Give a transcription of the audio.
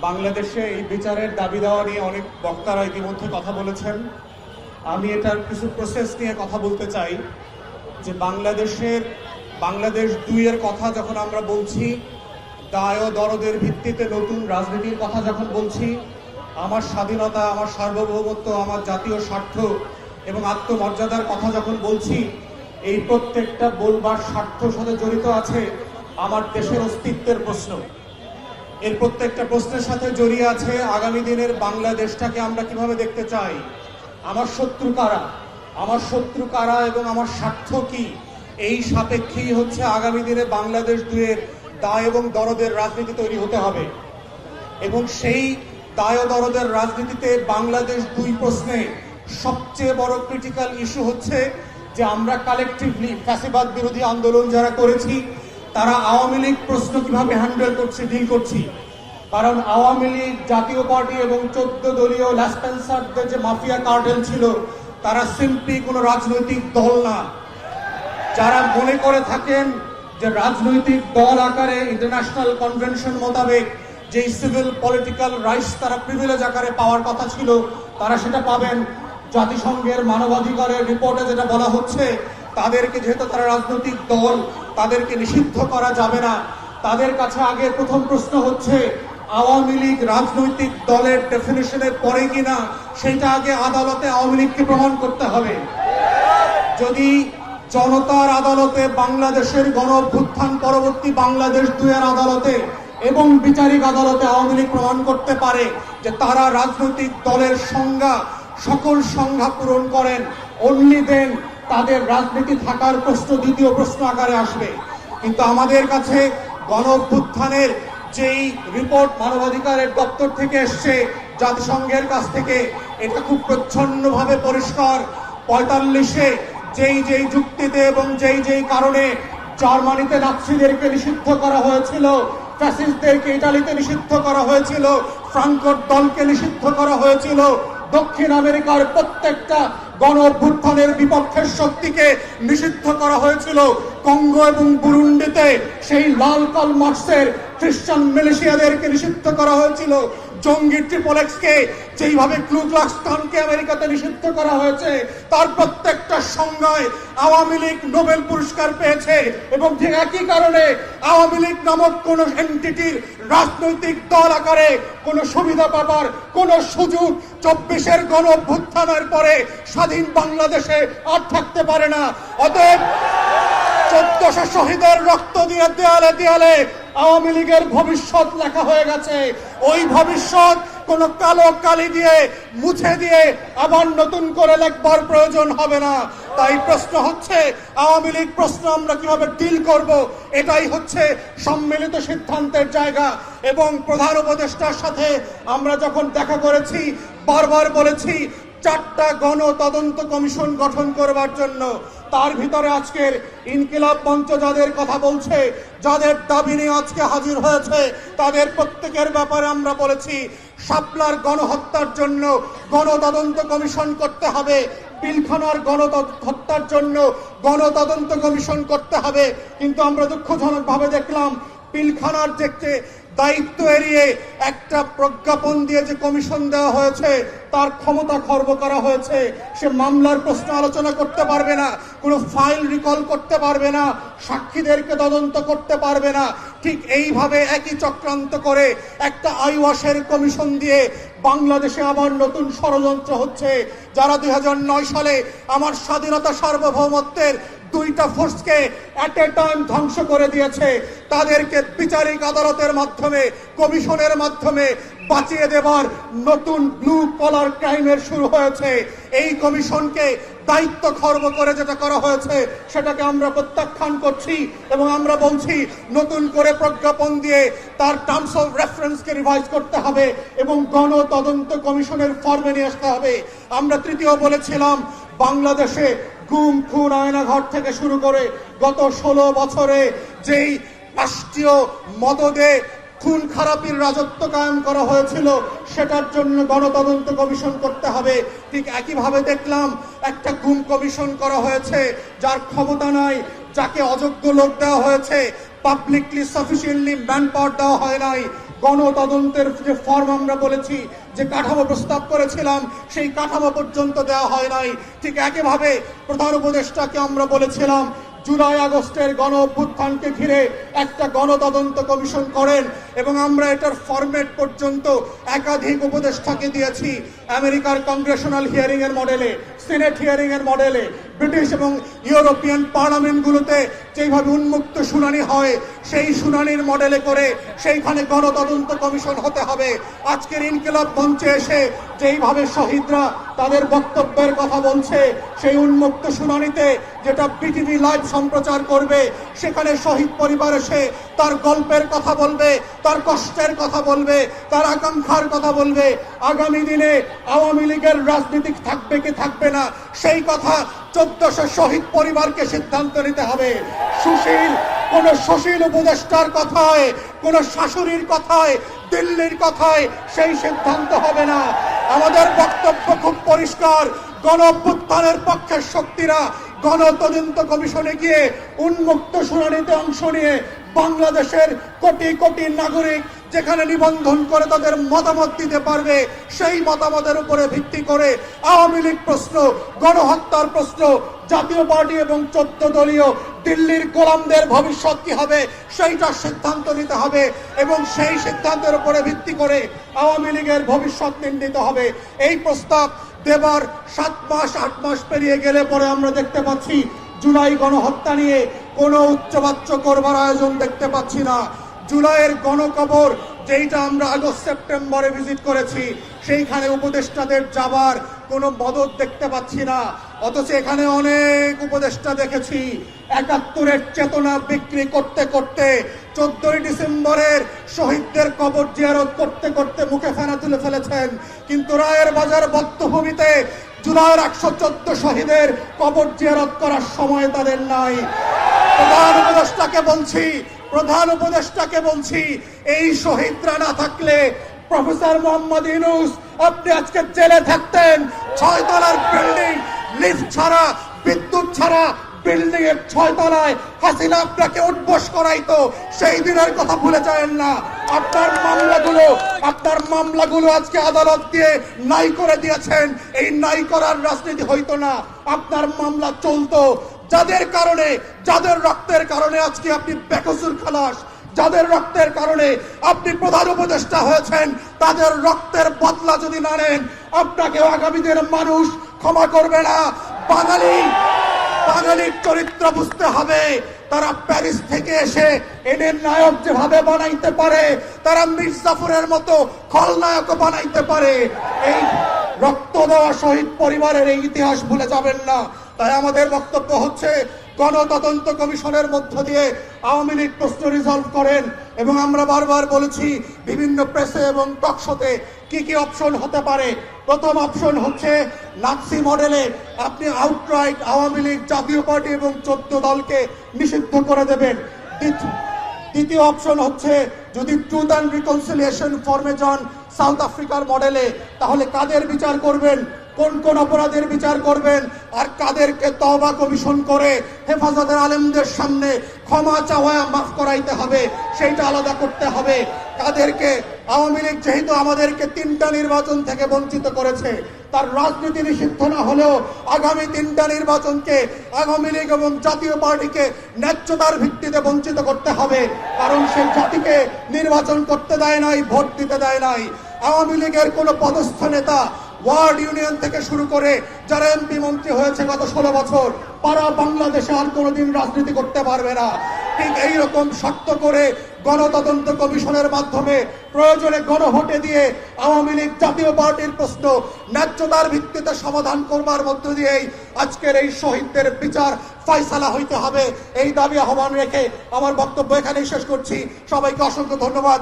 বাংলাদেশে এই বিচারের দাবি দেওয়া নিয়ে অনেক বক্তারা ইতিমধ্যে কথা বলেছেন। আমি এটার কিছু প্রসেস নিয়ে কথা বলতে চাই যে বাংলাদেশ ২ এর কথা যখন আমরা বলছি, দায় ও দরদের ভিত্তিতে নতুন রাজনীতির কথা যখন বলছি, আমার স্বাধীনতা, আমার সার্বভৌমত্ব, আমার জাতীয় স্বার্থ এবং আত্মমর্যাদার কথা যখন বলছি, এই প্রত্যেকটা বলবার স্বার্থর সাথে জড়িত আছে আমার দেশের অস্তিত্বের প্রশ্ন। এর প্রত্যেকটা প্রশ্নের সাথে জড়িয়ে আছে আগামী দিনের বাংলাদেশটাকে আমরা কিভাবে দেখতে চাই, আমার শত্রু কারা এবং আমার স্বার্থ কি। এই সাপেক্ষেই হচ্ছে আগামী দিনে বাংলাদেশ ২ এর দায় এবং দরদের রাজনীতি তৈরি হতে হবে। এবং সেই দায় ও দরদের রাজনীতিতে বাংলাদেশ ২ প্রশ্নে সবচেয়ে বড় ক্রিটিক্যাল ইস্যু হচ্ছে যে আমরা কালেকটিভলি ফ্যাসিবাদ বিরোধী আন্দোলন যারা করেছি তারা আওয়ামী লীগ প্রশ্ন কিভাবে হ্যান্ডেল করছি, ডিল করছি। কারণ আওয়ামী লীগ, জাতীয় পার্টি এবং ১৪ দলীয় ল্যাসপেন্সারদের যে মাফিয়া কার্টেল ছিল, তারা সিম্পলি কোনো রাজনৈতিক দল না। যারা মনে করে থাকেন যে রাজনৈতিক দল আকারে ইন্টারন্যাশনাল কনভেনশন মোতাবেক যেই সিভিল পলিটিক্যাল রাইটস তারা প্রিভিলেজ আকারে পাওয়ার কথা ছিল, তারা সেটা পাবেন। জাতিসংঘের মানবাধিকারের রিপোর্টে যেটা বলা হচ্ছে, তাদেরকে যেহেতু তারা রাজনৈতিক দল, তাদেরকে নিষিদ্ধ করা যাবে না। তাদের কাছে আগে প্রথম প্রশ্ন হচ্ছে আওয়ামী লীগ রাজনৈতিক দলের ডেফিনিশনের পরে কিনা, সেটা আগে আদালতে আওয়ামী লীগকে প্রমাণ করতে হবে। যদি জনতার আদালতে, বাংলাদেশের গণ অভ্যুত্থান পরবর্তী বাংলাদেশ ২ এর আদালতে এবং বিচারিক আদালতে আওয়ামী লীগ প্রমাণ করতে পারে যে তারা রাজনৈতিক দলের সংজ্ঞা, সকল সংজ্ঞা পূরণ করেন, অনলি দেন তাদের রাজনীতি থাকার প্রশ্ন দ্বিতীয় প্রশ্ন আকারে আসবে। কিন্তু আমাদের কাছে গণ অভ্যুত্থানের যেই রিপোর্ট মানবাধিকারের দপ্তর থেকে এসছে, জাতিসংঘের কাছ থেকে, এটা খুব প্রচ্ছন্নভাবে পরিষ্কার। ৪৫-এ যেই যুক্তিতে এবং যেই কারণে জার্মানিতে নাৎসিদেরকে নিষিদ্ধ করা হয়েছিল, ফ্যাসিস্টদেরকে ইটালিতে নিষিদ্ধ করা হয়েছিল, ফ্রাঙ্কোর দলকে নিষিদ্ধ করা হয়েছিল, দক্ষিণ আমেরিকার প্রত্যেকটা গণ অভ্যুত্থানের বিপক্ষের শক্তিকে নিষিদ্ধ করা হয়েছিল, কঙ্গো এবং বুরুন্ডিতে সেই লাল কাল মার্চের খ্রিস্টান মিলিশিয়াদেরকে নিষিদ্ধ করা হয়েছিল, জঙ্গি ট্রিপল এক্সকে যেইভাবে ক্লু ক্লাক্স ক্লানকে আমেরিকাতে নিষিদ্ধ করা হয়েছে, তার প্রত্যেকটা সংজ্ঞায় আওয়ামী লীগ নোবেল পুরস্কার পেয়েছে। এবং ঠিক একই কারণে আওয়ামী লীগ নামক কোন এন্টিটির রাজনৈতিক দল আকারে কোন সুবিধা পাবার কোন সুযোগ ২৪-এর গণ অভ্যুত্থানের পরে স্বাধীন বাংলাদেশে আর থাকতে পারে না। অতএব ১৪০০ শহীদের রক্ত দিয়ে দেয়ালে দেয়ালে আওয়ামী লীগের ভবিষ্যৎ লেখা হয়ে গেছে। ওই ভবিষ্যৎ কোন কালো কালি দিয়ে মুছে দিয়ে আবার নতুন করে লেখবার প্রয়োজন হবে না। তাই প্রশ্ন হচ্ছে আওয়ামী লীগ প্রশ্ন আমরা কিভাবে ডিল করব, এটাই হচ্ছে সম্মিলিত সিদ্ধান্তের জায়গা। এবং প্রধান উপদেষ্টার সাথে আমরা যখন দেখা করেছি, বারবার বলেছি ৪টা গণ তদন্ত কমিশন গঠন করবার জন্য। তার ভিতরে আজকের ইনকিলাব মঞ্চ যাদের কথা বলছে, যাদের দাবি নিয়ে আজকে হাজির হয়েছে, তাদের প্রত্যেকের ব্যাপারে আমরা বলেছি শাপলার গণহত্যার জন্য গণতদন্ত কমিশন করতে হবে, পিলখানার গণহত্যার জন্য গণতদন্ত কমিশন করতে হবে। কিন্তু আমরা দুঃখজনকভাবে দেখলাম পিলখানার যে দায়িত্ব এড়িয়ে একটা প্রজ্ঞাপন দিয়ে যে কমিশন দেওয়া হয়েছে, তার ক্ষমতা খর্ব করা হয়েছে। সে মামলার প্রশ্ন আলোচনা করতে পারবে না, কোনো ফাইল রিকল করতে পারবে না, সাক্ষীদেরকে তদন্ত করতে পারবে না। ঠিক এইভাবে একই চক্রান্ত করে একটা আইওয়াশের কমিশন দিয়ে বাংলাদেশে আবার নতুন ষড়যন্ত্র হচ্ছে। যারা ২০০৯ সালে আমার স্বাধীনতা সার্বভৌমত্বের ২টা ফোর্সকে অ্যাট এ টাইম ধ্বংস করে দিয়েছে, তাদেরকে বিচারিক আদালতের মাধ্যমে, কমিশনের মাধ্যমে বাঁচিয়ে দেবার নতুন ব্লু কলার ক্রাইমের শুরু হয়েছে। এই কমিশনকে দায়িত্ব খর্ব করে যেটা করা হয়েছে, সেটাকে আমরা প্রত্যাখ্যান করছি এবং আমরা বলছি নতুন করে প্রজ্ঞাপন দিয়ে তার টার্মস অফ রেফারেন্সকে রিভাইজ করতে হবে এবং গণ তদন্ত কমিশনের ফর্মে নিয়ে আসতে হবে। আমরা তৃতীয় বলেছিলাম বাংলাদেশে গুম, খুন, আয়নাঘর থেকে শুরু করে গত ১৬ বছরে যেই রাষ্ট্রীয় মদদে খুন খারাপির রাজত্ব কায়েম করা হয়েছিল, সেটার জন্য গণতদন্ত কমিশন করতে হবে। ঠিক একইভাবে দেখলাম একটা গুম কমিশন করা হয়েছে যার ক্ষমতা নাই, যাকে অযোগ্য লোক দেওয়া হয়েছে, পাবলিকলি সাফিসিয়েন্টলি ম্যান পাওয়ার দেওয়া হয় নাই। গণতদন্তের যে ফর্ম আমরা বলেছি, যে কাঠামো প্রস্তাব করেছিলাম, সেই কাঠামো পর্যন্ত দেওয়া হয় নাই। ঠিক একইভাবে প্রধান উপদেষ্টাকে আমরা বলেছিলাম জুলাই আগস্টের গণ অভ্যুত্থানকে ঘিরে একটা গণতদন্ত কমিশন করেন, এবং আমরা এটার ফরম্যাট পর্যন্ত একাধিক উপদেষ্টাকে দিয়েছি। আমেরিকার কংগ্রেশনাল হিয়ারিং এর মডেলে, সিনেট হিয়ারিং এর মডেলে, ব্রিটিশ এবং ইউরোপিয়ান পার্লামেন্টগুলোতে যেভাবে উন্মুক্ত শুনানি হয়, সেই শুনানির মডেলে করে সেইখানে গণতদন্ত কমিশন হতে হবে। আজকের ইনকিলাব মঞ্চে এসে যেইভাবে শহীদরা তাদের বক্তব্যের কথা বলছে, সেই উন্মুক্ত শুনানিতে যেটা বিটিভি লাইভ সম্প্রচার করবে, সেখানে শহীদ পরিবার এসে তার গল্পের কথা বলবে, তার কষ্টের কথা বলবে, তার আকাঙ্ক্ষার কথা বলবে। আগামী দিনে আওয়ামী লীগের রাজনীতি থাকবে কি থাকবে না, সেই কথা 1400 শহীদ পরিবারকে সিদ্ধান্ত নিতে হবে। কোন সুশীল উপদেষ্টার কথায়, কোন শাশুড়ির কথায়, দিল্লির কথায় সেই সিদ্ধান্ত হবে না। আমাদের বক্তব্য খুব পরিষ্কার, গণ অভ্যুত্থানের পক্ষের শক্তিরা গণতদন্ত কমিশনে গিয়ে উন্মুক্ত শুনানিতে অংশ নিয়ে বাংলাদেশের কোটি কোটি নাগরিক যেখানে নিবন্ধন করে তাদের মতামত দিতে পারবে, সেই মতামতের উপরে ভিত্তি করে আওয়ামী লীগ প্রশ্ন, গণহত্যার প্রশ্ন, জাতীয় পার্টি এবং 14 দলীয় দিল্লির গোলামদের ভবিষ্যৎ কি হবে সেইটার সিদ্ধান্ত নিতে হবে, এবং সেই সিদ্ধান্তের উপরে ভিত্তি করে আওয়ামী লীগের ভবিষ্যৎ নির্ণীত হবে। এই প্রস্তাব দেবার 7 মাস 8 মাস পেরিয়ে গেলে পরে আমরা দেখতে পাচ্ছি জুলাই গণহত্যা নিয়ে কোনো উচ্চবাচ্য করবার আয়োজন দেখতে পাচ্ছি না। জুলাইয়ের গণকবর যেইটা আমরা আগস্ট সেপ্টেম্বরে ভিজিট করেছি, সেইখানে উপদেষ্টাদের যাবার কোনো মদত দেখতে পাচ্ছি না। অথচ এখানে অনেক উপদেষ্টা দেখেছি 71-এর চেতনা বিক্রি করতে করতে 14ই ডিসেম্বরের শহীদদের কবর জিয়ারত করতে করতে মুখে ফেনা তুলে ফেলেছেন, কিন্তু রায়ের বাজার বধ্যভূমিতে জুলাইয়ের 114 শহীদের কবর জিয়ারত করার সময় তাদের নাই। প্রধান উপদেষ্টাকে বলছি এই শহীদরা না থাকলে প্রফেসর মোহাম্মদ ইউনূস আপনি আজকে জেলে থাকতেন। 6 তলার বিল্ডিং, লিফট ছাড়া, বিদ্যুৎ ছাড়া বিল্ডিং এর 6 তলায় হাসিনা আপনাকে উঠবস করাইতো। সেই দিনের কথা ভুলে যাবেন না। আপনার মামলাগুলো আজকে আদালত দিয়ে নাই করে দিয়েছেন। এই নাই করার রাজনীতি হইতো না, আপনার মামলা চলতো। যাদের রক্তের কারণে আজকে আপনি বেকসুর খালাস, যাদের রক্তের কারণে আপনি প্রধান উপদেষ্টা হয়েছেন, তাদের রক্তের বদলা যদি না নেন, আপনাকে আগামী দিনের মানুষ ক্ষমা করবে না। বাঙালির চরিত্র বুঝতে হবে। তারা প্যারিস থেকে এসে এদের নায়ক যেভাবে বানাইতে পারে, তারা মির্জাফরের মতো খলনায়ক বানাইতে পারে। এই রক্ত দেওয়া শহীদ পরিবারের এই ইতিহাস ভুলে যাবেন না। তাই আমাদের বক্তব্য হচ্ছে গণতদন্ত কমিশনের মধ্য দিয়ে আওয়ামী লীগ প্রশ্ন রিজলভ করেন। এবং আমরা বারবার বলেছি বিভিন্ন প্রেসে এবং টকশোতে কি কি অপশন হতে পারে। প্রথম অপশন হচ্ছে নাৎসি মডেলে আপনি আউটরাইট আওয়ামী লীগ, জাতীয় পার্টি এবং 14 দলকে নিষিদ্ধ করে দেবেন। দ্বিতীয় অপশন হচ্ছে যদি ট্রুথ অ্যান্ড রিকনসিলিয়েশন ফর্মে যান সাউথ আফ্রিকার মডেলে, তাহলে কাদের বিচার করবেন, কোন কোন অপরাধের বিচার করবেন, আর কাদেরকে তওবা কমিশন করে হেফাজতের আলেমদের সামনে ক্ষমা চাওয়া মাফ করাইতে হবে, সেইটা আলাদা করতে হবে। কাদেরকে আওয়ামী লীগ যেহেতু আমাদেরকে 3টা নির্বাচন থেকে বঞ্চিত করেছে, তার রাজনীতি নিষিদ্ধ না হলেও আগামী 3টা নির্বাচনকে আওয়ামী লীগ এবং জাতীয় পার্টিকে ন্যায্যতার ভিত্তিতে বঞ্চিত করতে হবে। কারণ সে জাতিকে নির্বাচন করতে দেয় নাই, ভোট দিতে দেয় নাই। আওয়ামী লীগের কোন পদস্থ নেতা ওয়ার্ড ইউনিয়ন থেকে শুরু করে যারা এমপি মন্ত্রী হয়েছে গত 16 বছর, তারা বাংলাদেশে আর কোনোদিন রাজনীতি করতে পারবে না। ঠিক এইরকম শক্ত করে গণতদন্ত কমিশনের মাধ্যমে প্রয়োজনে গণভোটে দিয়ে আওয়ামী লীগ, জাতীয় পার্টির প্রশ্ন ন্যায্যতার ভিত্তিতে সমাধান করবার মধ্য দিয়েই আজকের এই শহীদদের বিচার ফয়সালা হইতে হবে। এই দাবি আহ্বান রেখে আমার বক্তব্য এখানেই শেষ করছি। সবাইকে অসংখ্য ধন্যবাদ।